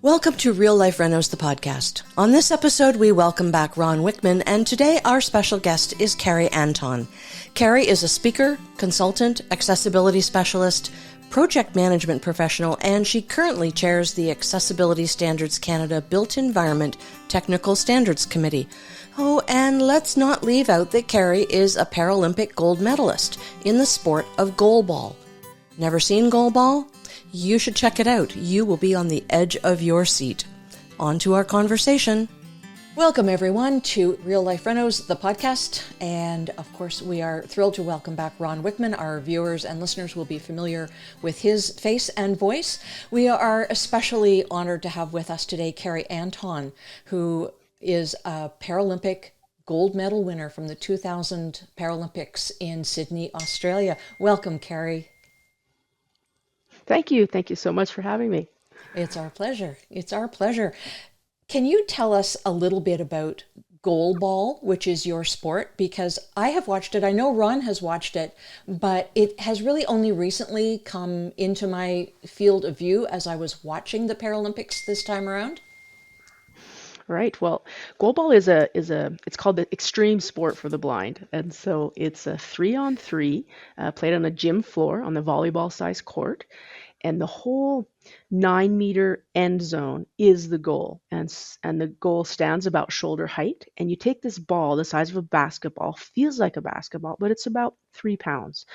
Welcome to Real Life Renos, the podcast. On this episode, we welcome back Ron Wickman, and today our special guest is Carrie Anton. Carrie is a speaker, consultant, accessibility specialist, project management professional, and she currently chairs the Accessibility Standards Canada Built Environment Technical Standards Committee. Oh, and let's not leave out that Carrie is a Paralympic gold medalist in the sport of goalball. Never seen goalball? You should check it out. You will be on the edge of your seat. On to our conversation. Welcome, everyone, to Real Life Renos, the podcast. And, of course, we are thrilled to welcome back Ron Wickman. Our viewers and listeners will be familiar with his face and voice. We are especially honored to have with us today Carrie Anton, who is a Paralympic gold medal winner from the 2000 Paralympics in Sydney, Australia. Welcome, Carrie. Thank you. Thank you so much for having me. It's our pleasure. It's our pleasure. Can you tell us a little bit about goalball, which is your sport? Because I have watched it. I know Ron has watched it, but it has really only recently come into my field of view as I was watching the Paralympics this time around. Right. Well, goalball it's called the extreme sport for the blind, and so it's a 3-on-3 played on a gym floor on the volleyball size court, and the whole 9-meter end zone is the goal, and the goal stands about shoulder height, and you take this ball the size of a basketball, feels like a basketball, but it's about 3 pounds,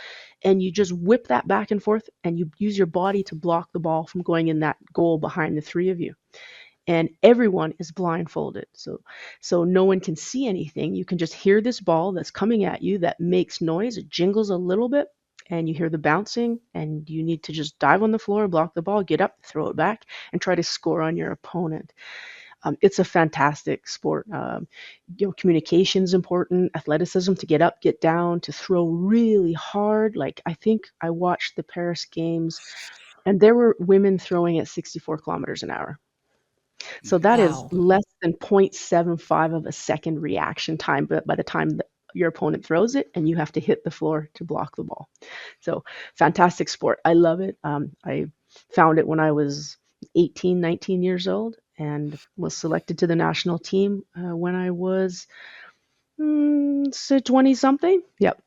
and you just whip that back and forth, and you use your body to block the ball from going in that goal behind the three of you. And everyone is blindfolded, so no one can see anything. You can just hear this ball that's coming at you that makes noise. It jingles a little bit, and you hear the bouncing, and you need to just dive on the floor, block the ball, get up, throw it back, and try to score on your opponent. It's a fantastic sport. Communication is important, athleticism to get up, get down, to throw really hard. Like, I think I watched the Paris Games, and there were women throwing at 64 kilometers an hour. So that is Wow. less than 0.75 of a second reaction time, but by the time your opponent throws it, and you have to hit the floor to block the ball. So fantastic sport. I love it. I found it when I was 18, 19 years old, and was selected to the national team when I was 20 something. Yep.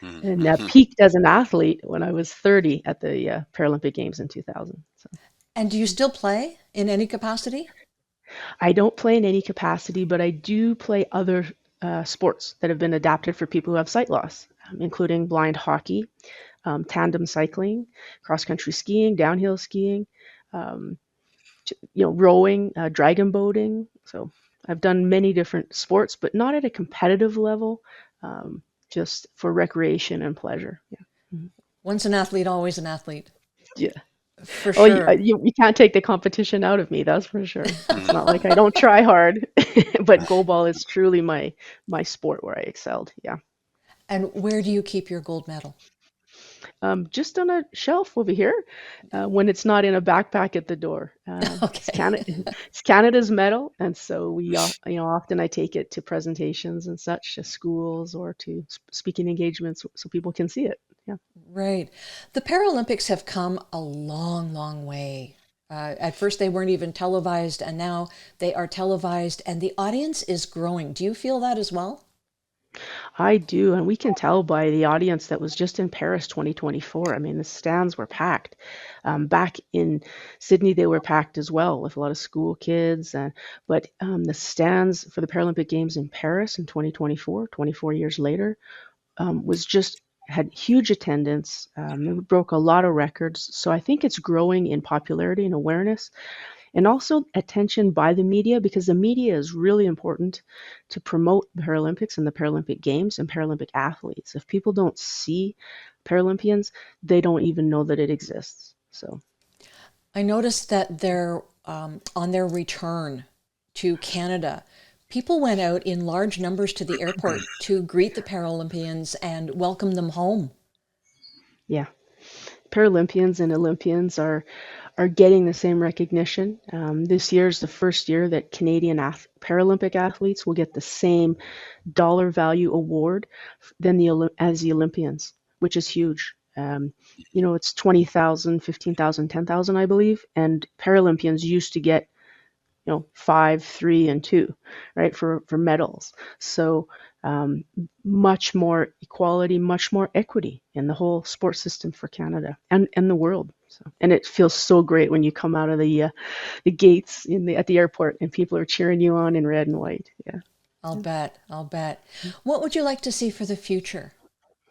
And peaked as an athlete when I was 30 at the Paralympic Games in 2000. So. And do you still play in any capacity? I don't play in any capacity, but I do play other sports that have been adapted for people who have sight loss, including blind hockey, tandem cycling, cross-country skiing, downhill skiing, rowing, dragon boating. So I've done many different sports, but not at a competitive level, just for recreation and pleasure. Yeah. Mm-hmm. Once an athlete, always an athlete. Yeah. For sure. You can't take the competition out of me, that's for sure. It's not like I don't try hard, but goalball is truly my sport where I excelled. Yeah. And where do you keep your gold medal? Just on a shelf over here, when it's not in a backpack at the door. Okay. It's Canada's medal, and so we, often I take it to presentations and such, to schools or to speaking engagements, so people can see it. Yeah. Right. The Paralympics have come a long, long way. At first, they weren't even televised, and now they are televised, and the audience is growing. Do you feel that as well? I do, and we can tell by the audience that was just in Paris 2024. I mean, the stands were packed. Back in Sydney, they were packed as well, with a lot of school kids. But the stands for the Paralympic Games in Paris in 2024, 24 years later, had huge attendance. It broke a lot of records. So I think it's growing in popularity and awareness, and also attention by the media, because the media is really important to promote the Paralympics and the Paralympic Games and Paralympic athletes. If people don't see Paralympians, they don't even know that it exists. So I noticed that they're on their return to Canada, people went out in large numbers to the airport to greet the Paralympians and welcome them home. yeah, Paralympians and Olympians are getting the same recognition. This year is the first year that Canadian Paralympic athletes will get the same dollar value award as the Olympians, which is huge. It's 20,000, 15,000, 10,000, I believe. And Paralympians used to get 5, 3, and 2, right, for medals. So much more equality, much more equity in the whole sports system for Canada and the world. So, and it feels so great when you come out of the gates at the airport and people are cheering you on in red and white. Yeah. I'll bet. I'll bet. What would you like to see for the future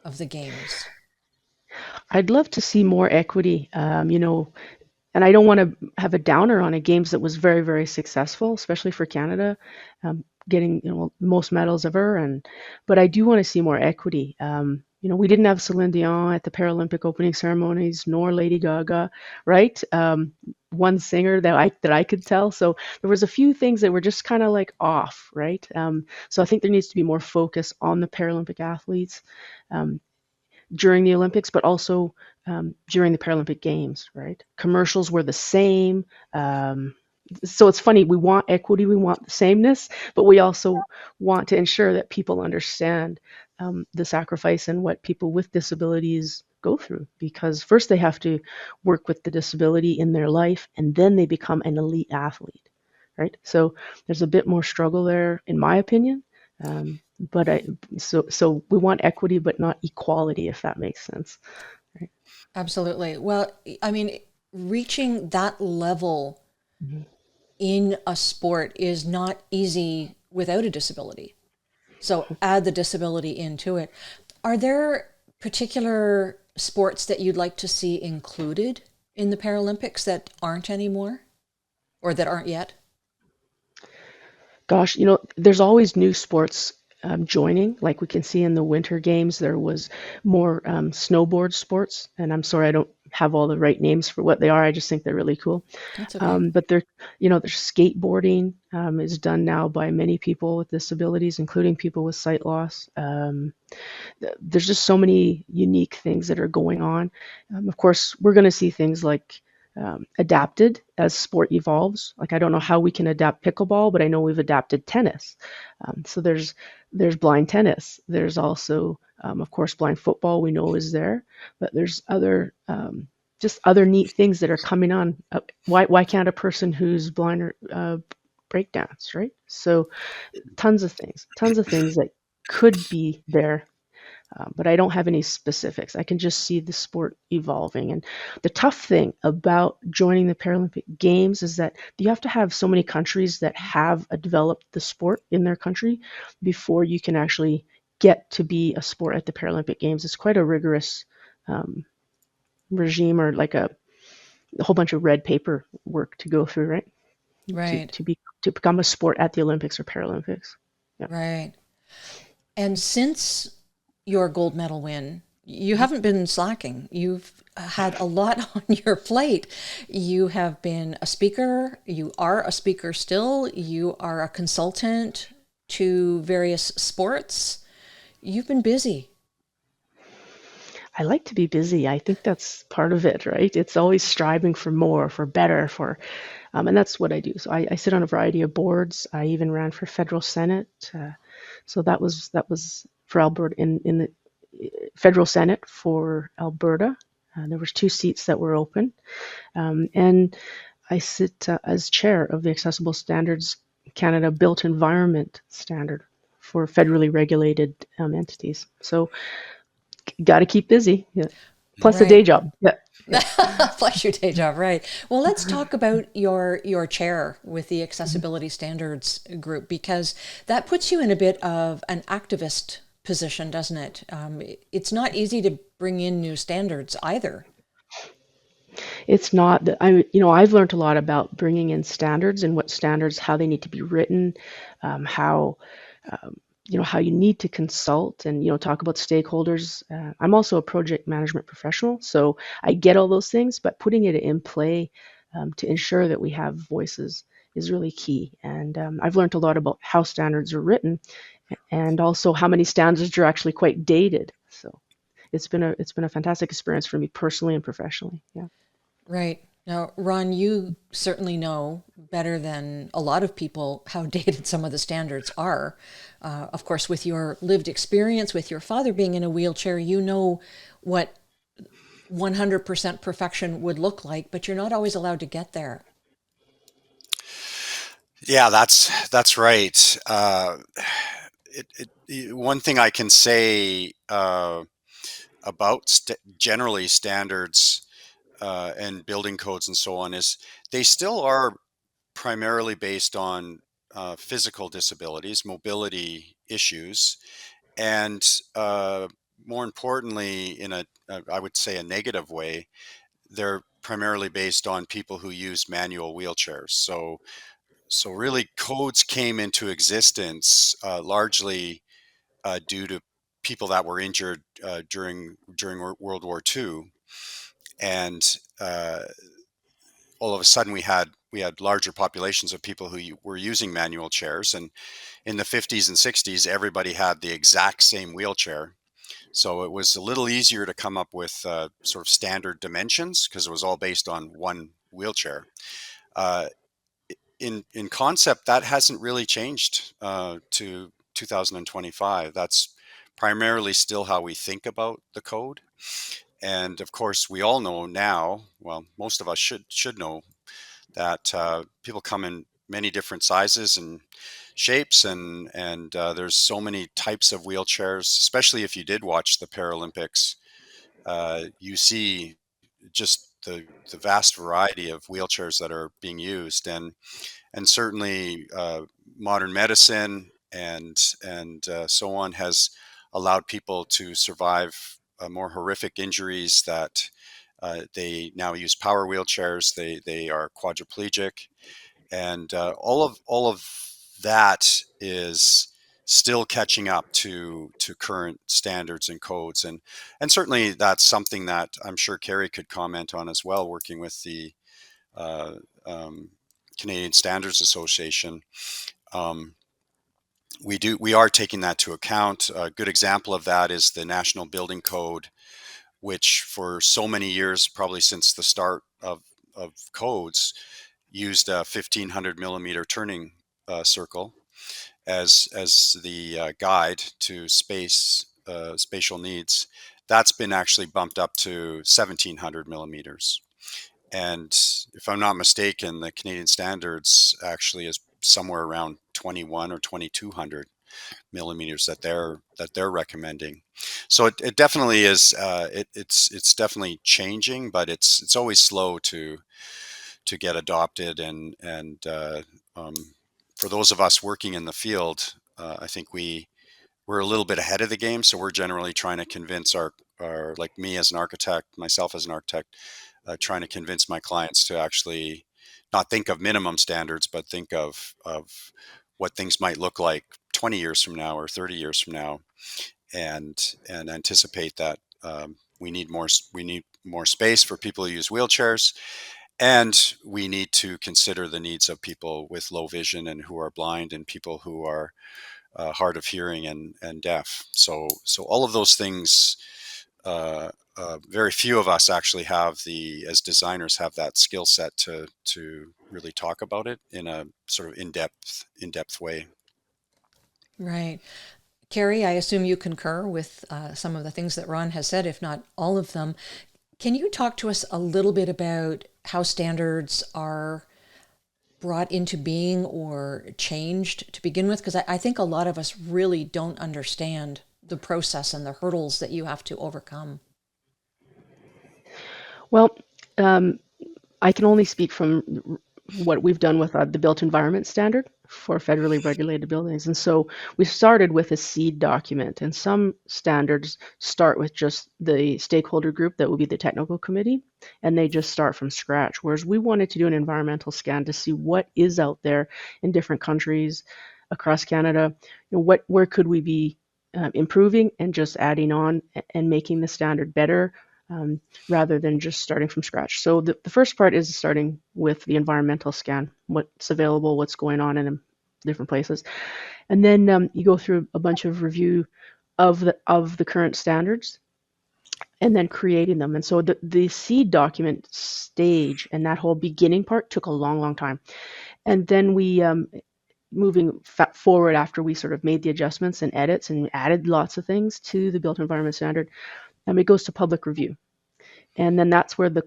of the games? I'd love to see more equity. And I don't want to have a downer on a games that was very, very successful, especially for Canada, getting most medals ever. But I do want to see more equity. We didn't have Celine Dion at the Paralympic opening ceremonies, nor Lady Gaga, right? One singer that I could tell. So there was a few things that were just kind of like off, right? So I think there needs to be more focus on the Paralympic athletes. During the Olympics, but also during the Paralympic Games, right? Commercials were the same. So it's funny, we want equity, we want the sameness, but we also want to ensure that people understand the sacrifice and what people with disabilities go through, because first they have to work with the disability in their life, and then they become an elite athlete, right? So there's a bit more struggle there, in my opinion. But so we want equity, but not equality, if that makes sense. Right? Absolutely. Well, I mean, reaching that level Mm-hmm. in a sport is not easy without a disability. So add the disability into it. Are there particular sports that you'd like to see included in the Paralympics that aren't anymore or that aren't yet? Gosh, there's always new sports joining. Like we can see in the Winter Games, there was more snowboard sports. And I'm sorry, I don't have all the right names for what they are. I just think they're really cool. That's okay. But there's skateboarding is done now by many people with disabilities, including people with sight loss. There's just so many unique things that are going on. Of course, we're going to see things like adapted as sport evolves. Like I don't know how we can adapt pickleball, but I know we've adapted tennis. So there's blind tennis. There's also, of course, blind football. We know is there, but there's other just other neat things that are coming on. Why can't a person who's blind or break dance, right? So tons of things that could be there. But I don't have any specifics. I can just see the sport evolving. And the tough thing about joining the Paralympic Games is that you have to have so many countries that have developed the sport in their country before you can actually get to be a sport at the Paralympic Games. It's quite a rigorous regime, or like a whole bunch of red paper work to go through, right? Right. To become a sport at the Olympics or Paralympics. Yeah. Right. And since your gold medal win, you haven't been slacking. You've had a lot on your plate. You have been a speaker. You are a speaker still. You are a consultant to various sports. You've been busy. I like to be busy. I think that's part of it, right? It's always striving for more, for better, and that's what I do. So I sit on a variety of boards. I even ran for federal senate. So that was for Alberta in the federal senate for Alberta. There was 2 seats that were open, and I sit as chair of the Accessible Standards Canada Built Environment Standard for federally regulated entities. So got to keep busy. Yeah. Plus a day job. Yeah. Plus your day job, right. Well, let's talk about your chair with the Accessibility Standards group, because that puts you in a bit of an activist position, doesn't it? It's not easy to bring in new standards either. It's not that I've learned a lot about bringing in standards and what standards, how they need to be written, how how you need to consult and talk about stakeholders. I'm also a project management professional, so I get all those things, but putting it in play to ensure that we have voices is really key. And I've learned a lot about how standards are written, and also how many standards are actually quite dated. So it's been a fantastic experience for me personally and professionally. Yeah. Right. Now, Ron, you certainly know better than a lot of people how dated some of the standards are. Of course, with your lived experience, with your father being in a wheelchair, you know what 100% perfection would look like, but you're not always allowed to get there. Yeah, that's right. One thing I can say about generally standards and building codes and so on is they still are primarily based on physical disabilities, mobility issues, and more importantly, in I would say a negative way, they're primarily based on people who use manual wheelchairs. So really, codes came into existence largely due to people that were injured during World War II, and all of a sudden we had larger populations of people who were using manual chairs. And in the 50s and 60s, everybody had the exact same wheelchair. So it was a little easier to come up with sort of standard dimensions because it was all based on one wheelchair. Uh, in concept, that hasn't really changed to 2025. That's primarily still how we think about the code. And of course, we all know now, well, most of us should know that people come in many different sizes and shapes, and there's so many types of wheelchairs. Especially if you did watch the Paralympics, you see just the vast variety of wheelchairs that are being used, and certainly modern medicine and so on has allowed people to survive more horrific injuries that they now use power wheelchairs. They are quadriplegic, and all of that is still catching up to current standards and codes, and certainly that's something that I'm sure Carrie could comment on as well, working with the uh, um, Canadian Standards Association. Um, we are taking that to account. A good example of that is the National Building Code, which for so many years, probably since the start of codes, used a 1500 millimeter turning circle as the guide to spatial needs. That's been actually bumped up to 1700 millimeters. And if I'm not mistaken, the Canadian standards actually is somewhere around 21 or 2200 millimeters that they're recommending. So it definitely is. It's definitely changing, but it's always slow to get adopted. And um, for those of us working in the field, I think we're a little bit ahead of the game. So we're generally trying to convince our like me as an architect, myself as an architect, trying to convince my clients to actually not think of minimum standards, but think of what things might look like 20 years from now or 30 years from now, and anticipate that we need more space for people who use wheelchairs, and we need to consider the needs of people with low vision and who are blind and people who are hard of hearing and deaf. So all of those things. Very few of us actually as designers, have that skill set to really talk about it in a sort of in-depth way. Right. Carrie, I assume you concur with some of the things that Ron has said, if not all of them. Can you talk to us a little bit about how standards are brought into being or changed to begin with? Because I think a lot of us really don't understand the process and the hurdles that you have to overcome. Well, I can only speak from what we've done with the built environment standard for federally regulated buildings. And so we started with a seed document, and some standards start with just the stakeholder group that will be the technical committee, and they just start from scratch. Whereas we wanted to do an environmental scan to see what is out there in different countries across Canada. Where could we be improving and just adding on and making the standard better, rather than just starting from scratch. So the first part is starting with the environmental scan, what's available, what's going on in different places. And then you go through a bunch of review of the current standards and then creating them. And so the seed document stage and that whole beginning part took a long, long time. And then we, moving forward after we sort of made the adjustments and edits and added lots of things to the built environment standard, it goes to public review. And then that's where the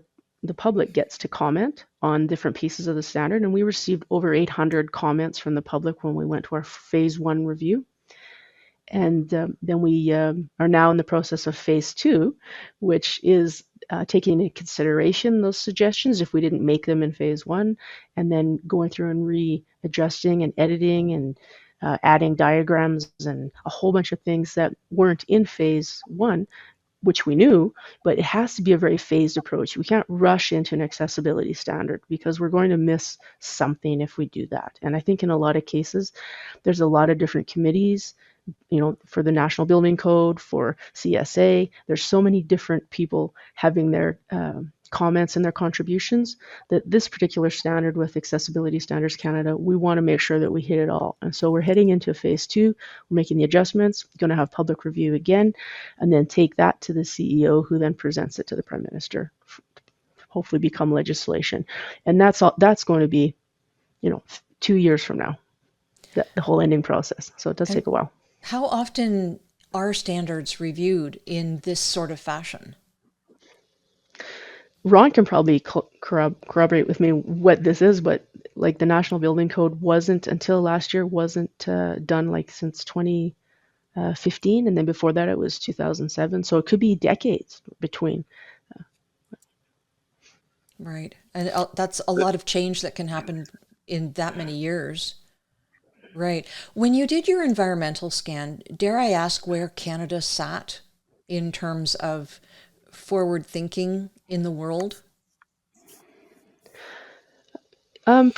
public gets to comment on different pieces of the standard. And we received over 800 comments from the public when we went to our phase 1 review. And then we are now in the process of phase 2, which is taking into consideration those suggestions if we didn't make them in phase 1, and then going through and readjusting and editing and adding diagrams and a whole bunch of things that weren't in phase 1, which we knew, but it has to be a very phased approach. We can't rush into an accessibility standard because we're going to miss something if we do that. And I think in a lot of cases, there's a lot of different committees, for the National Building Code, for CSA. There's so many different people having their comments and their contributions that this particular standard with Accessibility Standards Canada, we want to make sure that we hit it all. And so we're heading into phase 2, we're making the adjustments, we're going to have public review again, and then take that to the CEO, who then presents it to the Prime Minister, hopefully become legislation. And that's going to be, 2 years from now, the whole ending process. So it does take a while. How often are standards reviewed in this sort of fashion? Ron can probably corroborate with me what this is, but like the National Building Code wasn't until last year done like since 2015, and then before that it was 2007. So it could be decades between. Right, and that's a lot of change that can happen in that many years. Right. When you did your environmental scan, dare I ask where Canada sat in terms of forward thinking in the world? In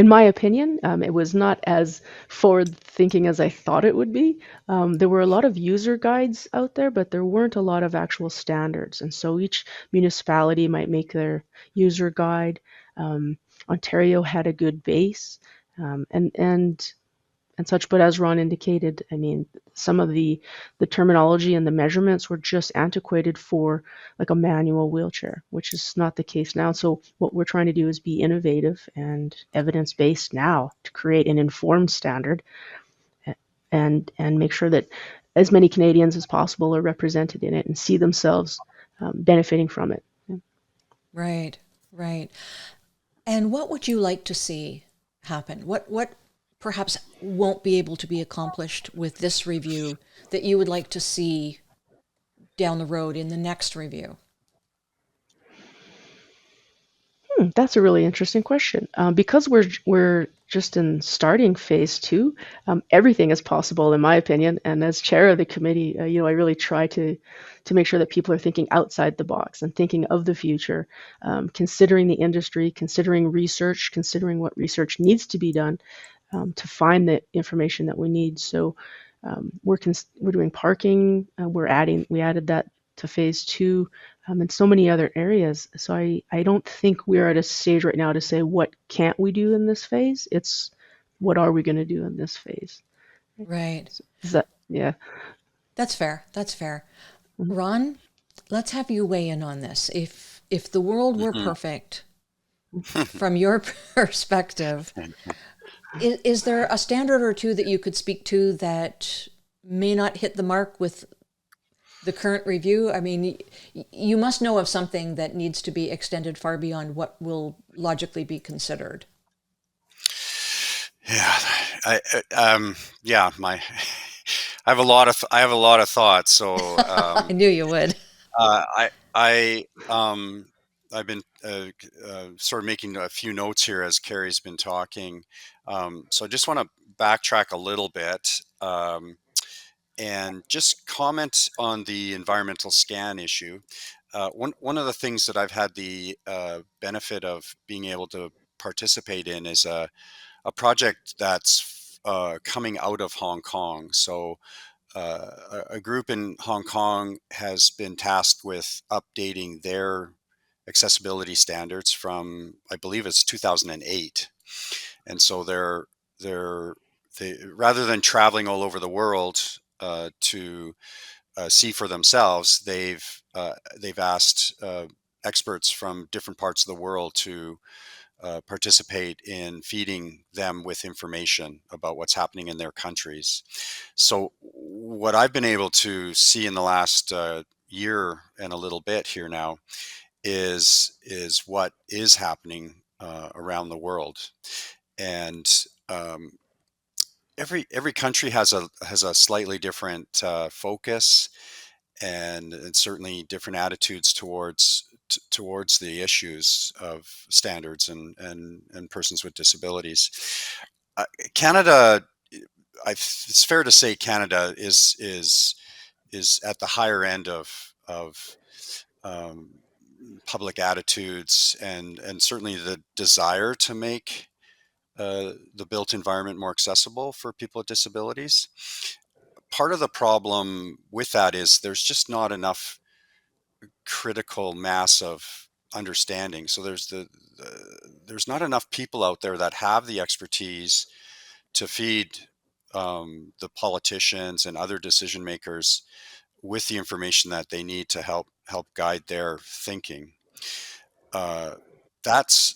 my opinion, it was not as forward thinking as I thought it would be. There were a lot of user guides out there, but there weren't a lot of actual standards. And so each municipality might make their user guide. Ontario had a good base. And such, but as Ron indicated, I mean, some of the terminology and the measurements were just antiquated for like a manual wheelchair, which is not the case now. So what we're trying to do is be innovative and evidence-based now to create an informed standard and make sure that as many Canadians as possible are represented in it and see themselves benefiting from it. Yeah. Right, right. And what would you like to see happen? What perhaps won't be able to be accomplished with this review that you would like to see down the road in the next review? That's a really interesting question. Because we're just in starting phase 2, everything is possible in my opinion. And as chair of the committee, I really try to make sure that people are thinking outside the box and thinking of the future, considering the industry, considering research, considering what research needs to be done to find the information that we need. So we're doing parking. We added that to phase 2, and so many other areas. So I don't think we're at a stage right now to say what can't we do in this phase. It's what are we going to do in this phase. Right. Yeah. That's fair. That's fair. Mm-hmm. Ron, let's have you weigh in on this. If the world were perfect, from your perspective, is there a standard or two that you could speak to that may not hit the mark with the current review? I mean, you must know of something that needs to be extended far beyond what will logically be considered. Yeah, I have a lot of thoughts. So I knew you would. I've been sort of making a few notes here as Carrie's been talking. So I just want to backtrack a little bit and just comment on the environmental scan issue. One of the things that I've had the benefit of being able to participate in is a project that's coming out of Hong Kong. So a group in Hong Kong has been tasked with updating their accessibility standards from, I believe it's 2008. And so they rather than traveling all over the world to see for themselves, they've asked experts from different parts of the world to participate in feeding them with information about what's happening in their countries. So what I've been able to see in the last year and a little bit here now is what is happening around the world. And every country has a slightly different focus, and certainly different attitudes towards the issues of standards and persons with disabilities. Canada, it's fair to say Canada is at the higher end of um, public attitudes, and certainly the desire to make the built environment more accessible for people with disabilities. Part of the problem with that is there's just not enough critical mass of understanding. So there's not enough people out there that have the expertise to feed the politicians and other decision makers with the information that they need to help guide their thinking. Uh, that's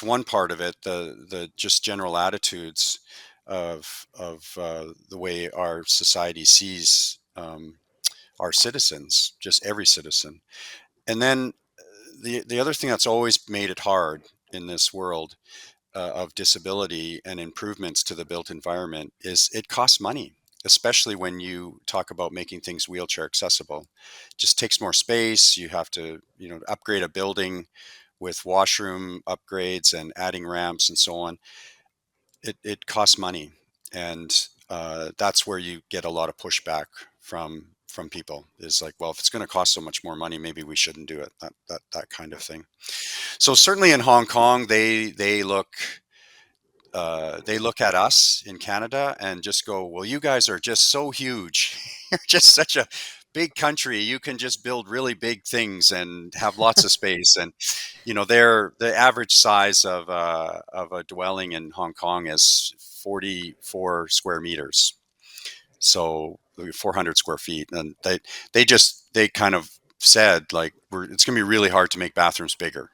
one part of it. The just general attitudes of the way our society sees our citizens, just every citizen. And then the other thing that's always made it hard in this world of disability and improvements to the built environment is it costs money, especially when you talk about making things wheelchair accessible. It just takes more space. You have to, upgrade a building with washroom upgrades and adding ramps and so on. It costs money, and that's where you get a lot of pushback from people. Is like, well, if it's going to cost so much more money, maybe we shouldn't do it. That kind of thing. So certainly in Hong Kong, they look at us in Canada and just go, well, you guys are just so huge. You're just such a big country. You can just build really big things and have lots of space. And, the average size of a dwelling in Hong Kong is 44 square meters. So 400 square feet. And they kind of said, like, it's going to be really hard to make bathrooms bigger,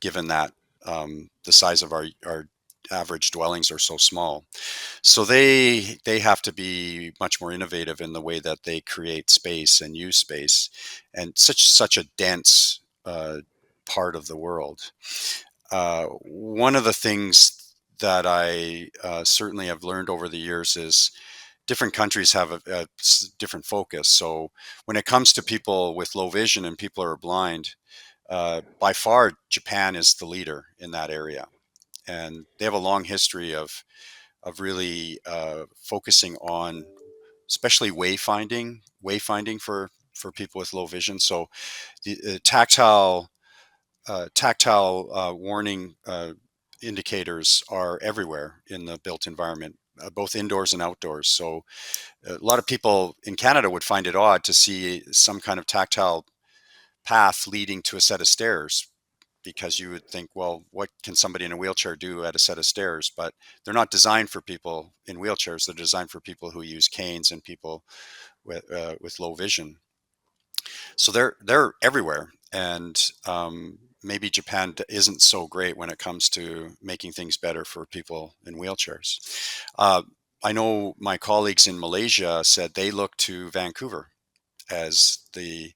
given that the size of our average dwellings are so small. So they have to be much more innovative in the way that they create space and use space, and such a dense part of the world. One of the things that I certainly have learned over the years is different countries have a different focus. So when it comes to people with low vision and people who are blind, by far Japan is the leader in that area, and they have a long history of really focusing on, especially wayfinding for people with low vision. So the tactile warning indicators are everywhere in the built environment, both indoors and outdoors. So a lot of people in Canada would find it odd to see some kind of tactile path leading to a set of stairs, because you would think, well, what can somebody in a wheelchair do at a set of stairs? But they're not designed for people in wheelchairs. They're designed for people who use canes and people with low vision. So they're everywhere, and maybe Japan isn't so great when it comes to making things better for people in wheelchairs. I know my colleagues in Malaysia said they look to Vancouver as the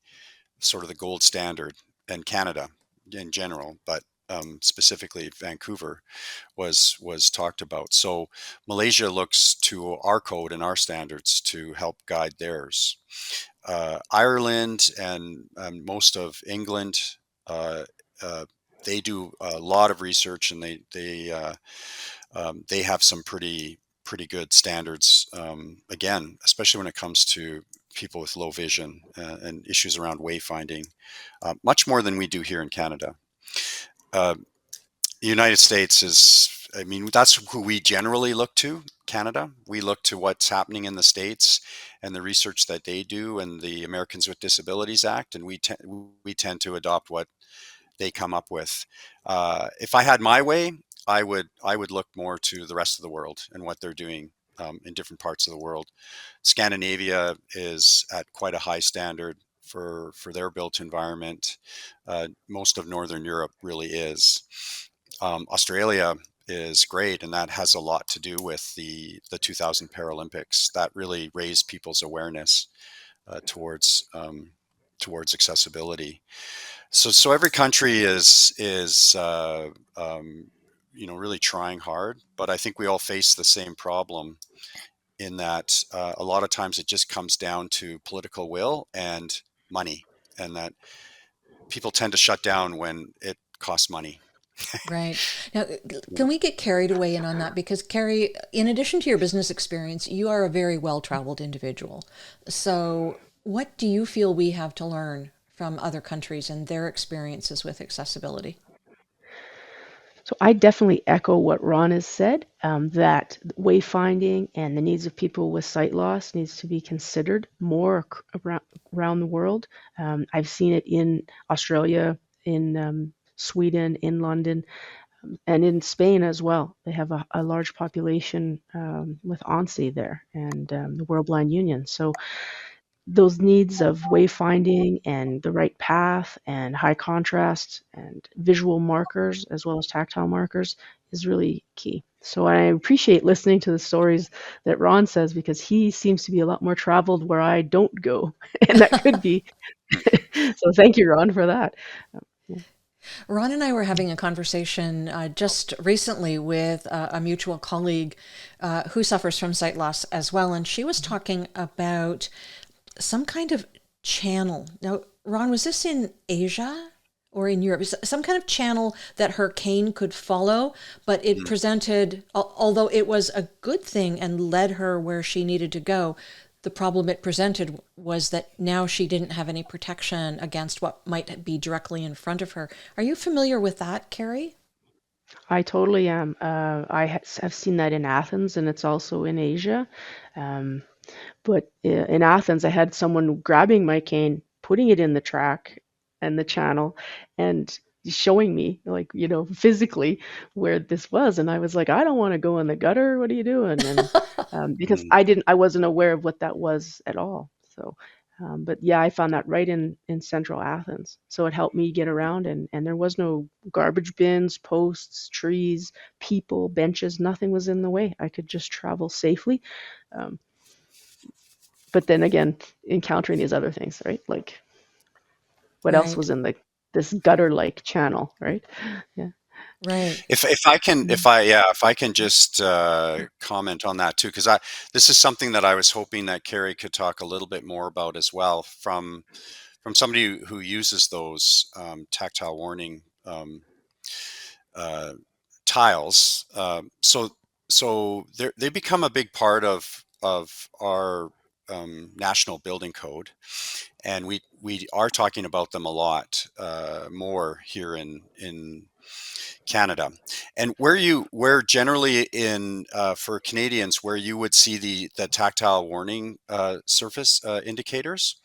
sort of the gold standard, and Canada in general, but specifically Vancouver was talked about. So Malaysia looks to our code and our standards to help guide theirs. Ireland and most of England, uh, uh, they do a lot of research, and they have some pretty good standards. Again, especially when it comes to people with low vision and issues around wayfinding, much more than we do here in Canada. Uh, the United States is, I mean, that's who we generally look to, Canada. We look to what's happening in the States and the research that they do, and the Americans with Disabilities Act, and we tend to adopt what they come up with. If I had my way, I would look more to the rest of the world and what they're doing in different parts of the world. Scandinavia is at quite a high standard for their built environment. Most of Northern Europe really is. Australia is great, and that has a lot to do with the 2000 Paralympics that really raised people's awareness towards accessibility. So every country is really trying hard, but I think we all face the same problem in that a lot of times it just comes down to political will and money, and that people tend to shut down when it costs money. Right. Now, can we get Carrie to weigh in on that? Because Carrie, in addition to your business experience, you are a very well-traveled individual. So what do you feel we have to learn from other countries and their experiences with accessibility? So I definitely echo what Ron has said, that wayfinding and the needs of people with sight loss needs to be considered more around the world. I've seen it in Australia, in Sweden, in London, and in Spain as well. They have a large population with ONSI there and the World Blind Union. So those needs of wayfinding and the right path and high contrast and visual markers as well as tactile markers is really key. So I appreciate listening to the stories that Ron says, because he seems to be a lot more traveled where I don't go. And that could be. So thank you, Ron, for that. Yeah. Ron and I were having a conversation just recently with a mutual colleague who suffers from sight loss as well, and she was talking about some kind of channel. Now, Ron, was this in Asia or in Europe? Some kind of channel that her cane could follow, but it presented, although it was a good thing and led her where she needed to go, the problem it presented was that now she didn't have any protection against what might be directly in front of her. Are you familiar with that, Carrie? I totally am. Have seen that in Athens, and it's also in Asia. Um, But in Athens, I had someone grabbing my cane, putting it in the track and the channel, and showing me, like, physically where this was. And I was like, I don't want to go in the gutter. What are you doing? And because Mm. I wasn't aware of what that was at all. So, but yeah, I found that right in central Athens. So it helped me get around, and there was no garbage bins, posts, trees, people, benches. Nothing was in the way. I could just travel safely. Um, but then again, encountering these other things, right? Like what else Right, was in this gutter-like channel, right? Yeah. right. Mm. If I can just comment on that too, because I this is something that I was hoping that Carrie could talk a little bit more about as well, from somebody who uses those tactile warning uh, tiles. So they become a big part of our national building code, and we are talking about them a lot more here in Canada. And where generally in for Canadians, where you would see the tactile warning surface indicators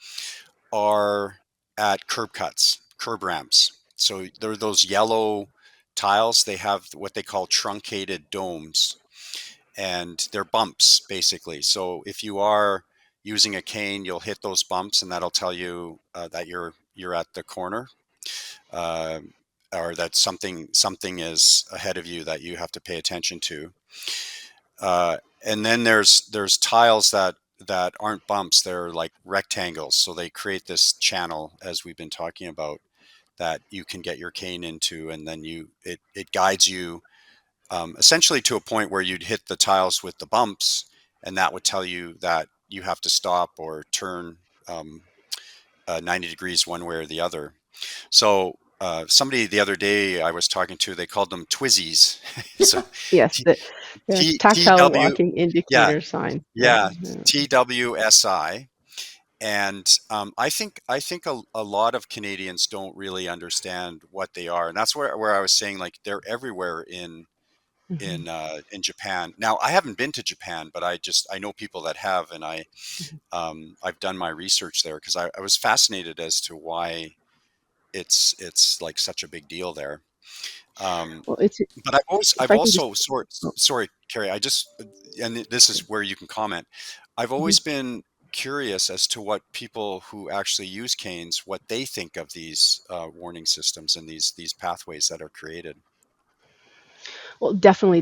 are at curb cuts, curb ramps. So they're those yellow tiles. They have what they call truncated domes, and they're bumps basically. So if you are using a cane, you'll hit those bumps, and that'll tell you that you're at the corner, uh, or that something is ahead of you that you have to pay attention to. And then there's tiles that aren't bumps; they're like rectangles. So they create this channel, as we've been talking about, that you can get your cane into, and then it guides you essentially to a point where you'd hit the tiles with the bumps, and that would tell you that you have to stop or turn 90 degrees one way or the other. So somebody the other day I was talking to, they called them TWISIs. So Yes, T, the T tactile W, walking yeah, indicator sign, right? yeah, TWSI. And I think a lot of Canadians don't really understand what they are, and that's where I was saying, like, they're everywhere Mm-hmm. in Japan. Now, I haven't been to Japan, but I know people that have, and I've done my research there because I was fascinated as to why it's like such a big deal there. Um, Well, it's but if I've I can just. also Oh, sorry, Carrie, and this is where you can comment. I've mhm. always been curious as to what people who actually use canes, what they think of these warning systems and these pathways that are created. Well, definitely,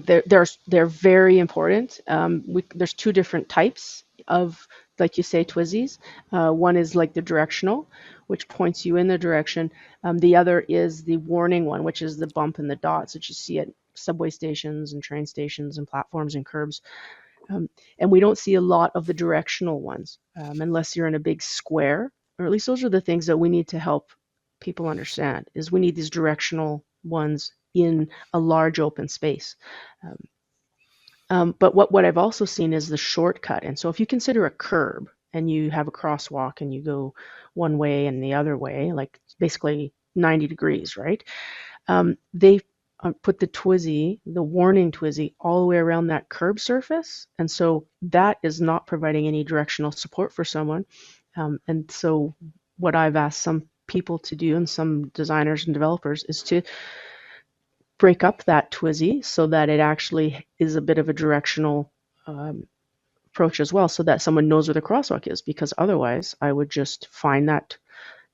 they're very important. There's two different types of like you say, TWISIs. One is like the directional, which points you in the direction. The other is the warning one, which is the bump and the dots that you see at subway stations and train stations and platforms and curbs. And we don't see a lot of the directional ones unless you're in a big square, or at least those are the things that we need to help people understand, is we need these directional ones in a large open space. But what I've also seen is the shortcut. And so if you consider a curb and you have a crosswalk and you go one way and the other way, like basically 90 degrees, right? They put the TWISI, the warning TWISI, all the way around that curb surface. And so that is not providing any directional support for someone. And so what I've asked some people to do, and some designers and developers, is to break up that TWISI so that it actually is a bit of a directional approach as well, so that someone knows where the crosswalk is. Because otherwise, I would just find that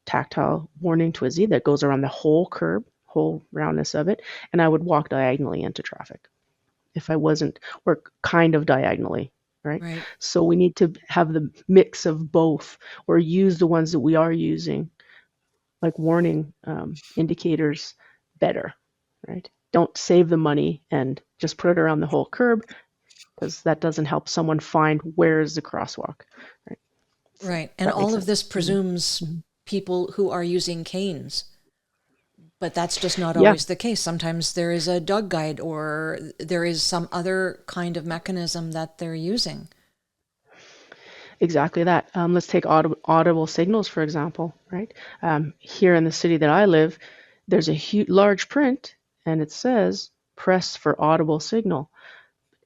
tactile warning TWISI that goes around the whole curb, whole roundness of it, and I would walk diagonally into traffic if I wasn't, or kind of diagonally, right? Right. So we need to have the mix of both, or use the ones that we are using, like warning indicators, better, right? Don't save the money and just put it around the whole curb, because that doesn't help someone find where is the crosswalk, right? So Right. And that makes all of this sense. presumes people who are using canes. But that's just not Yeah, always the case. Sometimes there is a dog guide or there is some other kind of mechanism that they're using. exactly that. Let's take audible signals, for example, right? Here in the city that I live, there's a huge, large print, and it says, press for audible signal.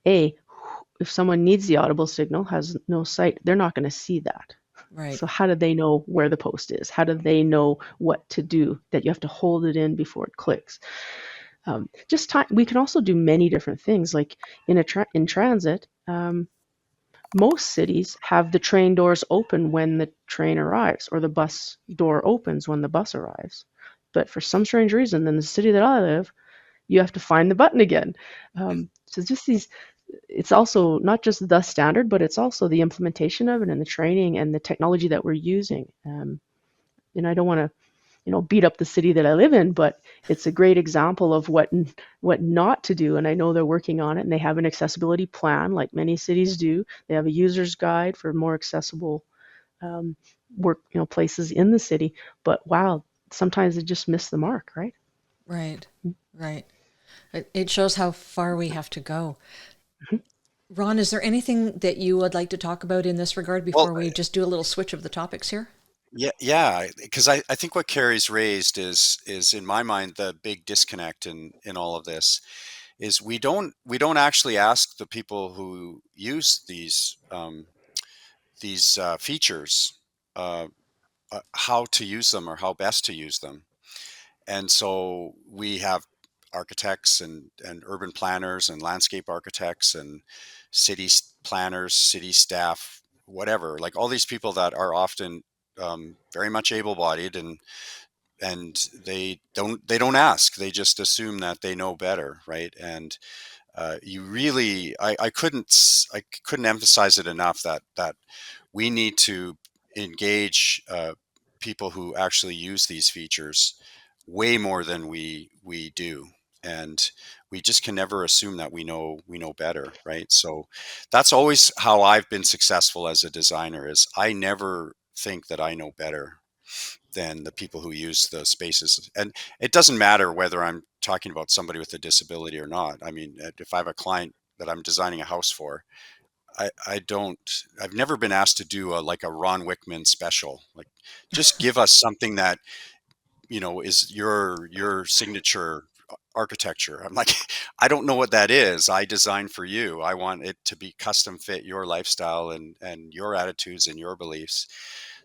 If someone needs the audible signal, has no sight, they're not going to see that. Right. So how do they know where the post is? How do they know what to do? That you have to hold it in before it clicks. Just time. We can also do many different things, like in transit. Most cities have the train doors open when the train arrives, or the bus door opens when the bus arrives. But for some strange reason, in the city that I live, you have to find the button again. So just these, it's also not just the standard, but it's also the implementation of it and the training and the technology that we're using. And I don't want to, beat up the city that I live in, but it's a great example of what not to do. And I know they're working on it, and they have an accessibility plan, like many cities do. They have a user's guide for more accessible work, places in the city. But wow, sometimes they just miss the mark, right? Right. Right. It shows how far we have to go. Ron, is there anything that you would like to talk about in this regard Well, before we just do a little switch of the topics here? yeah, because I think what Carrie's raised is in my mind the big disconnect in all of this is we don't actually ask the people who use these features uh, how to use them or how best to use them. And so we have architects and urban planners and landscape architects and planners, city staff, whatever, like all these people that are often very much able-bodied, and they don't ask. They just assume that they know better, right? And you really, I couldn't emphasize it enough that we need to engage people who actually use these features way more than we do, and we just can never assume that we know better, right? So that's always how I've been successful as a designer, is I never think that I know better than the people who use the spaces. And it doesn't matter whether I'm talking about somebody with a disability or not. I mean, if I have a client that I'm designing a house for, I've never been asked to do like a Ron Wickman special. Like, just give us something that, is your signature architecture. I'm like, I don't know what that is. I design for you. I want it to be custom fit your lifestyle and your attitudes and your beliefs.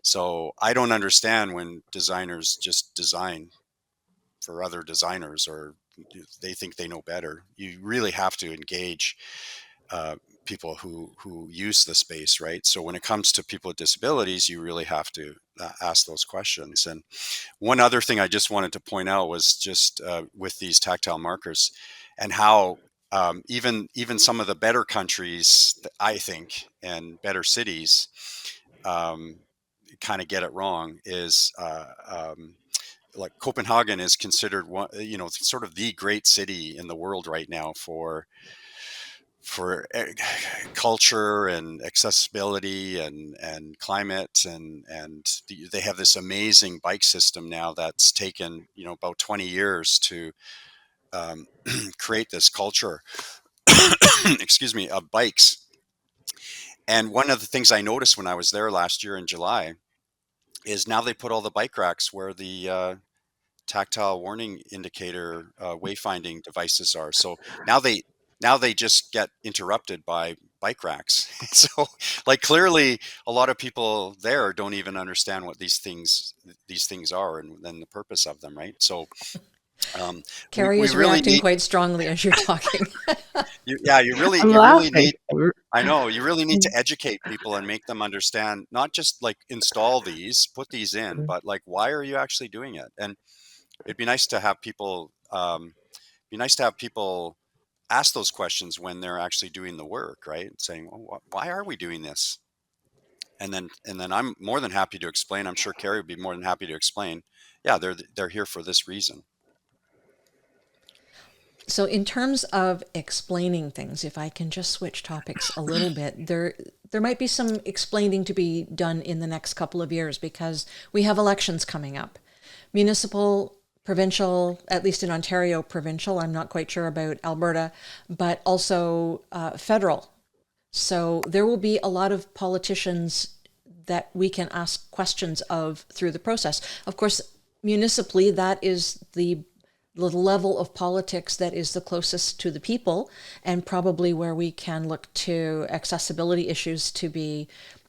So I don't understand when designers just design for other designers, or they think they know better. You really have to engage uh, people who use the space, right? So when it comes to people with disabilities, you really have to ask those questions. And one other thing I just wanted to point out was just with these tactile markers, and how even some of the better countries, I think, and better cities, kind of get it wrong is like Copenhagen is considered one, sort of the great city in the world right now for culture and accessibility and climate they have this amazing bike system now that's taken about 20 years to um, create this culture excuse me, of bikes. And one of the things I noticed when I was there last year in July is now they put all the bike racks where the tactile warning indicator wayfinding devices are. So now they just get interrupted by bike racks. So like clearly a lot of people there don't even understand what these things are and then the purpose of them, right? So we, Carrie we is really reacting need quite strongly as you're talking. I'm you really laughing. need I know you really need to educate people and make them understand, not just like install these, put these in, but like why are you actually doing it? And it'd be nice to have people ask those questions when they're actually doing the work, right? Saying, well, why are we doing this? And then I'm more than happy to explain. I'm sure Carrie would be more than happy to explain. Yeah, they're here for this reason. So, in terms of explaining things, if I can just switch topics a little bit, there might be some explaining to be done in the next couple of years because we have elections coming up, municipal, provincial, at least in Ontario, provincial. I'm not quite sure about Alberta, but also federal. So there will be a lot of politicians that we can ask questions of through the process. Of course, municipally, that is the level of politics that is the closest to the people and probably where we can look to accessibility issues to be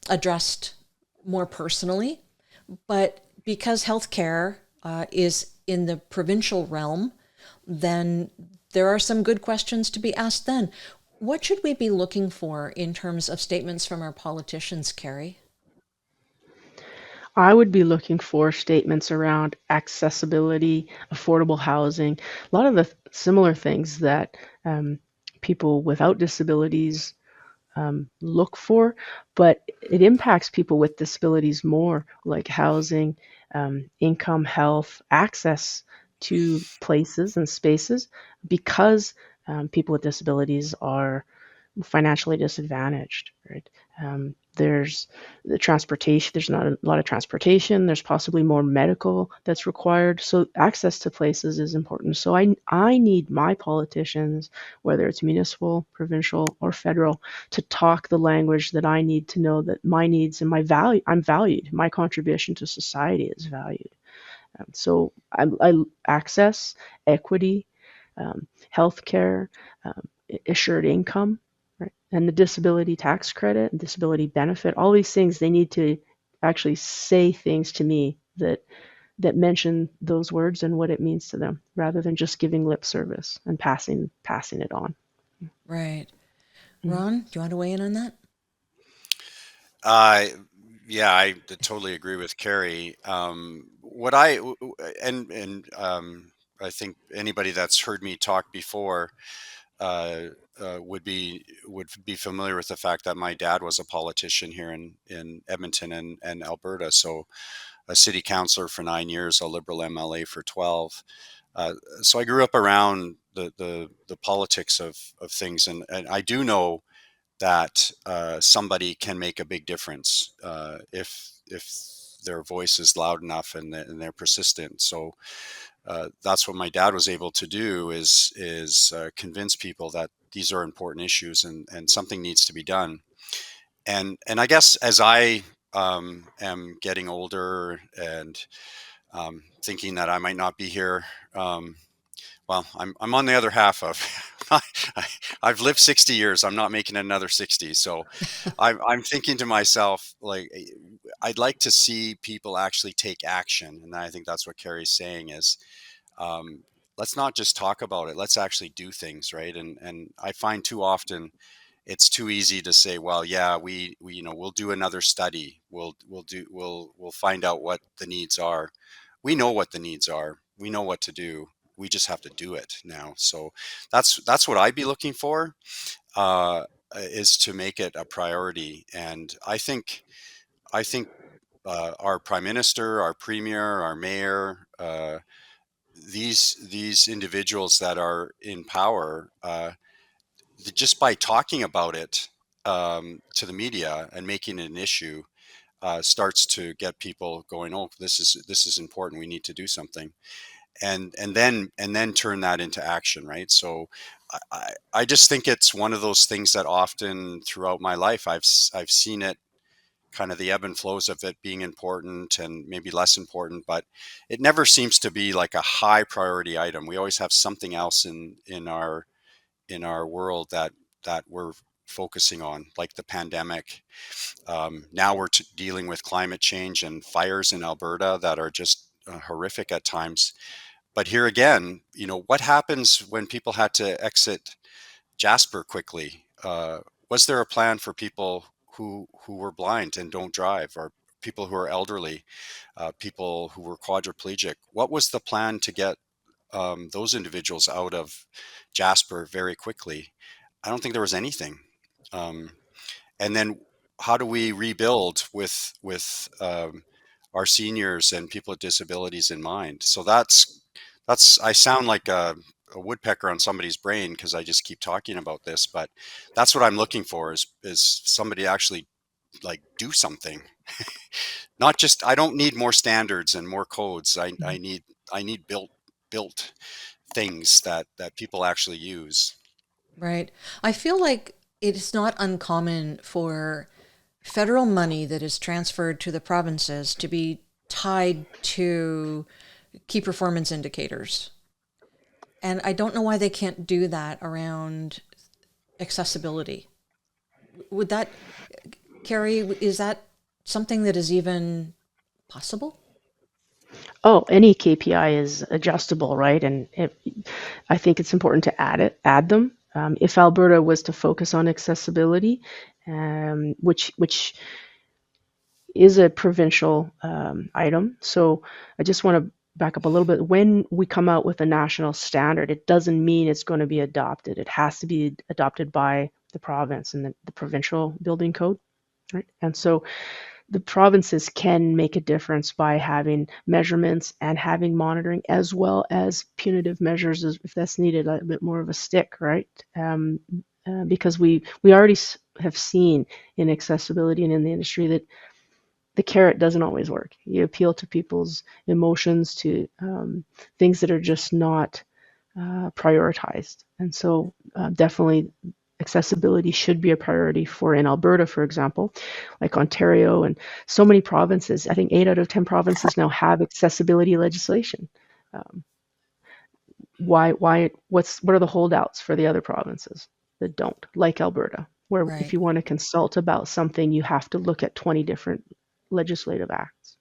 addressed more personally. But because healthcare is in the provincial realm, then there are some good questions to be asked then. What should we be looking for in terms of statements from our politicians, Carrie? I would be looking for statements around accessibility, affordable housing, a lot of the similar things that people without disabilities look for, but it impacts people with disabilities more, like housing, income, health, access to places and spaces, because people with disabilities are financially disadvantaged, right? There's the transportation, there's not a lot of transportation, there's possibly more medical that's required. So access to places is important. So I need my politicians, whether it's municipal, provincial, or federal, to talk the language that I need to know that my needs and I'm valued. My contribution to society is valued. So I access, equity, healthcare, assured income, right? And the disability tax credit and disability benefit, all these things, they need to actually say things to me that mention those words and what it means to them, rather than just giving lip service and passing it on. Right. Mm. Ron, do you want to weigh in on that? Uh, yeah, I totally agree with Carrie. What I and I think anybody that's heard me talk before uh, would be familiar with the fact that my dad was a politician here in Edmonton and Alberta. So a city councillor for 9 years, a Liberal MLA for 12. So I grew up around the politics of things, and I do know that somebody can make a big difference if their voice is loud enough and they're persistent. So that's what my dad was able to do is convince people that these are important issues and something needs to be done. And I guess as I am getting older and thinking that I might not be here. Well, I'm on the other half of. I've lived 60 years. I'm not making another 60. So, I'm thinking to myself, like, I'd like to see people actually take action, and I think that's what Carrie's saying is, um, let's not just talk about it. Let's actually do things, right? And I find too often it's too easy to say, well, yeah, we we'll do another study. We'll find out what the needs are. We know what the needs are. We know what to do. We just have to do it now. So that's what I'd be looking for, is to make it a priority. And I think I think our prime minister, our premier, our mayor, these individuals that are in power, just by talking about it to the media and making it an issue, starts to get people going. Oh, this is important. We need to do something, and then turn that into action, right? So, I just think it's one of those things that often throughout my life I've seen it, kind of the ebb and flows of it being important and maybe less important, but it never seems to be like a high priority item. We always have something else in our world that we're focusing on, like the pandemic. Now we're dealing with climate change and fires in Alberta that are just horrific at times. But here again, what happens when people had to exit Jasper quickly? Was there a plan for people who were blind and don't drive, or people who are elderly, people who were quadriplegic? What was the plan to get those individuals out of Jasper very quickly? I don't think there was anything. Um, and then how do we rebuild with our seniors and people with disabilities in mind? So that's I sound like a woodpecker on somebody's brain because I just keep talking about this, but that's what I'm looking for is somebody to actually like do something. Not just, I don't need more standards and more codes. I need built things that people actually use. Right. I feel like it's not uncommon for federal money that is transferred to the provinces to be tied to key performance indicators. And I don't know why they can't do that around accessibility. Would that, Carrie, is that something that is even possible? Oh, any KPI is adjustable, right? And I think it's important to add them. If Alberta was to focus on accessibility, which is a provincial item. So I just want to back up a little bit. When we come out with a national standard, it doesn't mean it's going to be adopted. It has to be adopted by the province and the provincial building code, right? And so the provinces can make a difference by having measurements and having monitoring, as well as punitive measures if that's needed, a bit more of a stick, right? Because we already have seen in accessibility and in the industry that the carrot doesn't always work. You appeal to people's emotions, to things that are just not prioritized. And so definitely accessibility should be a priority for in Alberta, for example, like Ontario and so many provinces. I think 8 out of 10 provinces now have accessibility legislation. Um, what are the holdouts for the other provinces that don't, like Alberta, where if Right. you want to consult about something, you have to look at 20 different legislative acts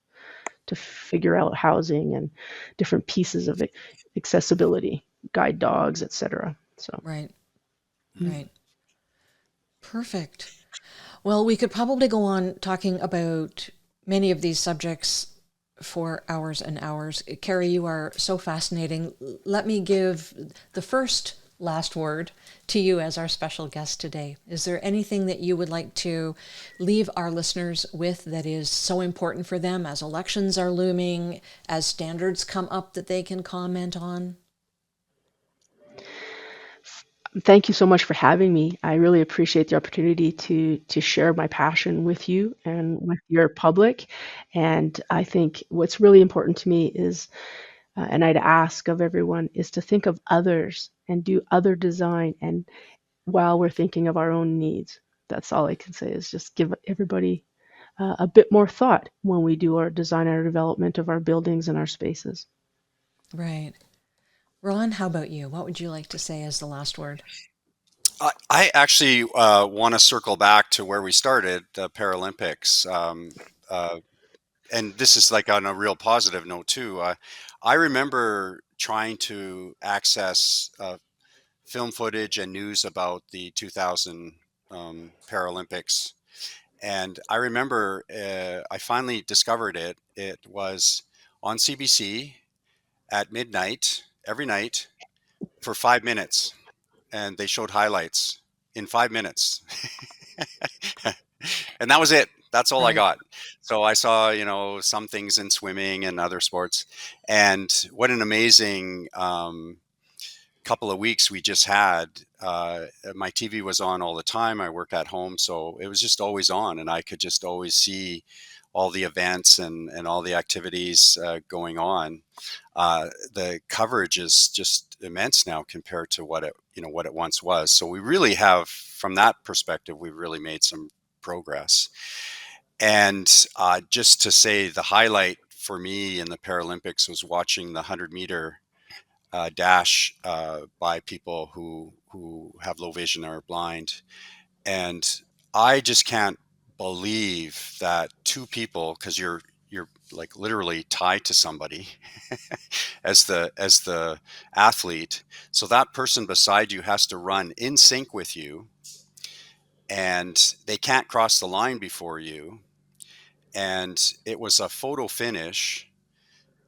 to figure out housing and different pieces of accessibility, guide dogs, etc. So, Right. mm. Right. Perfect. Well, we could probably go on talking about many of these subjects for hours and hours. Carrie, you are so fascinating. Let me give the first last word to you as our special guest today. Is there anything that you would like to leave our listeners with that is so important for them as elections are looming, as standards come up that they can comment on? Thank you so much for having me. I really appreciate the opportunity to share my passion with you and with your public. And I think what's really important to me is, and I'd ask of everyone, is to think of others and do other design, and while we're thinking of our own needs. That's all I can say, is just give everybody a bit more thought when we do our design and our development of our buildings and our spaces. Right. Ron, how about you? What would you like to say as the last word? I actually want to circle back to where we started, the Paralympics. And this is like on a real positive note too. I remember trying to access film footage and news about the 2000 Paralympics. And I remember I finally discovered it. It was on CBC at midnight every night for 5 minutes. And they showed highlights in 5 minutes. And that was it. That's all I Right. got. So I saw, some things in swimming and other sports, and what an amazing couple of weeks we just had. My TV was on all the time. I work at home, so it was just always on, and I could just always see all the events and all the activities going on. The coverage is just immense now compared to what it once was. So we really have, from that perspective, we've really made some progress. And just to say, the highlight for me in the Paralympics was watching the 100-meter dash by people who have low vision or are blind, and I just can't believe that two people, because you're like literally tied to somebody as the athlete, so that person beside you has to run in sync with you, and they can't cross the line before you, and it was a photo finish,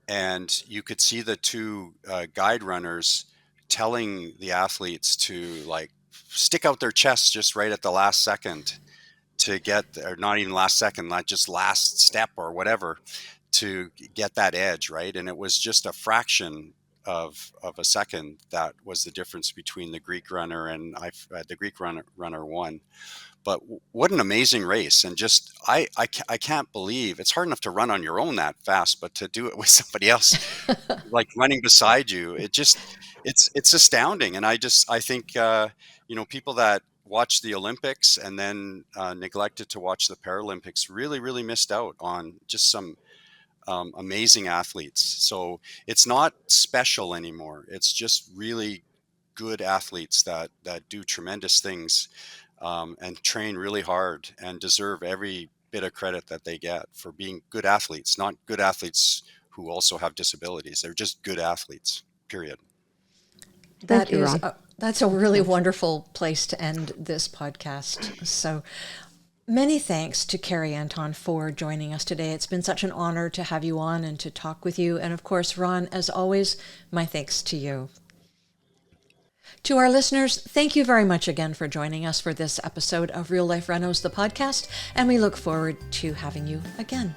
and you could see the two guide runners telling the athletes to like stick out their chests just right at the last second to get, or not even last second, not just last step or whatever, to get that edge, right? And it was just a fraction of a second that was the difference between the Greek runner and the Greek runner won. But what an amazing race. And just, I can't believe it's hard enough to run on your own that fast, but to do it with somebody else, like running beside you, it's astounding. And I think, people that watch the Olympics and then neglected to watch the Paralympics really, really missed out on just some amazing athletes. So it's not special anymore. It's just really good athletes that do tremendous things, and train really hard and deserve every bit of credit that they get for being good athletes, not good athletes who also have disabilities. They're just good athletes, period. Thank you, Ron. That's a really wonderful place to end this podcast. So many thanks to Carrie Anton for joining us today. It's been such an honor to have you on and to talk with you. And of course, Ron, as always, my thanks to you. To our listeners, thank you very much again for joining us for this episode of Real Life Renos, the podcast, and we look forward to having you again.